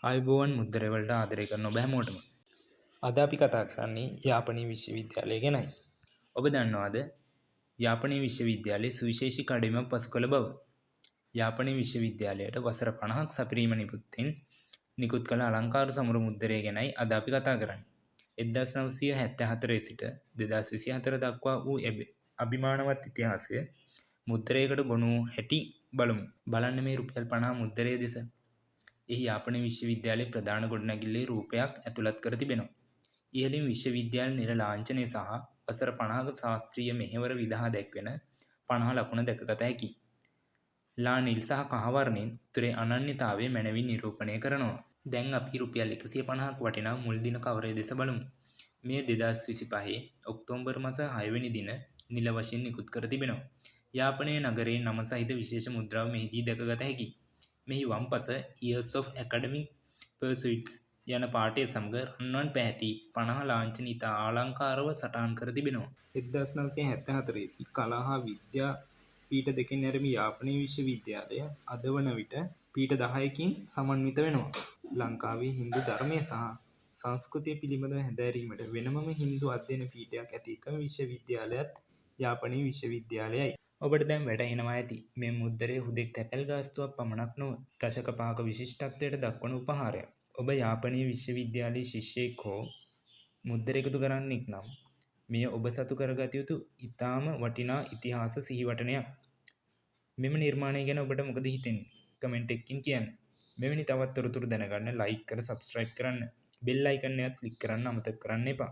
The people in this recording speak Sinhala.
ආයුබෝවන් මුද්දරේ වලට ආදරය කරන ඔබ හැමෝටම. අද අපි කතා කරන්නේ යාපනයේ විශ්වවිද්‍යාලය ගැනයි. ඔබ දන්නවාද යාපනයේ විශ්වවිද්‍යාලයේ සුවිශේෂී කඩඉමක් පසු කළ බව? යාපනයේ විශ්වවිද්‍යාලයට වසර 50ක් සපිරීම නිපුත්තෙන් නිකුත් කළ අලංකාරු සමුරු මුද්දරය ගැනයි අද අපි කතා කරන්නේ. 1974 සිට 2024 දක්වා වූ අභිමානවත් ඉතිහාසය මුද්දරයකට ගොනු වූ හැටි බලමු. බලන්න මේ රුපියල් 50 මුද්දරය දෙස. එහි යාපනයේ විශ්වවිද්‍යාලයේ ප්‍රධාන ගොඩනැගිල්ලේ රූපයක් ඇතුළත් කර තිබෙනවා. ඉහළින් විශ්වවිද්‍යාල නිල ලාංඡනය සහ වසර 50ක ශාස්ත්‍රීය මෙහෙවර විදහා දැක්වෙන 50 ලකුණ දැකගත හැකියි. ලා නිල් සහ කහ වර්ණයෙන් උතුරේ අනන්‍යතාවය මැනවින් නිරූපණය කරනවා. දැන් අපි රුපියල් 150ක් වටිනා මුල් දින කවරය දෙස බලමු. මේ 2025 ඔක්තෝබර් මාස 6 වෙනි දින නිල වශයෙන් නිකුත් කර තිබෙනවා. යාපනයේ නගරයේ නම සහිත විශේෂ මුද්‍රාව මෙහිදී දැකගත හැකියි. මෙහි වම් පස Years of Academic Pursuits යන පාඨය සමග රන්වන් පැහැති 50 ලාංඡන ඉතා ආලංකාරව සටහන් කර තිබෙනවා. 1974 දී කලා හා විද්‍යා පීඨ දෙකෙන් ඇරඹි යාපනයේ විශ්වවිද්‍යාලය අද වන විට පීඨ 10කින් සමන්විත වෙනවා. ලංකාවේ හින්දු ධර්මය සහ සංස්කෘතිය පිළිබඳව හැදෑරීමට වෙනමම හින්දු අධ්‍යයන පීඨයක් ඇති එකම විශ්වවිද්‍යාලයත් යාපනයේ විශ්වවිද්‍යාලයයි. ඔබට දැන් වැටහෙනවා ඇති මේ මුද්දරය හුදෙක් තැපැල් ගාස්තුවක් පමණක් නොව දශක 5ක විශිෂ්ටත්වයට දක්වන උපහාරයක්. ඔබ යාපනයේ විශ්වවිද්‍යාලයේ ශිෂ්‍යයෙක් හෝ මුද්දර එකතු කරන්නෙක් නම් මෙය ඔබ සතු කරගත යුතු ඉතාම වටිනා ඉතිහාස සිහිවටනයක්. මෙම නිර්මාණය ගැන ඔබට මොකද හිතෙන්නේ? කමෙන්ට් එකකින් කියන්න. මෙවැනි තවත් තොරතුරු දැනගන්න ලයික් කර සබ්ස්ක්‍රයිබ් කරන්න. බෙල් අයිකන් එකත් ක්ලික් කරන්න අමතක කරන්න එපා.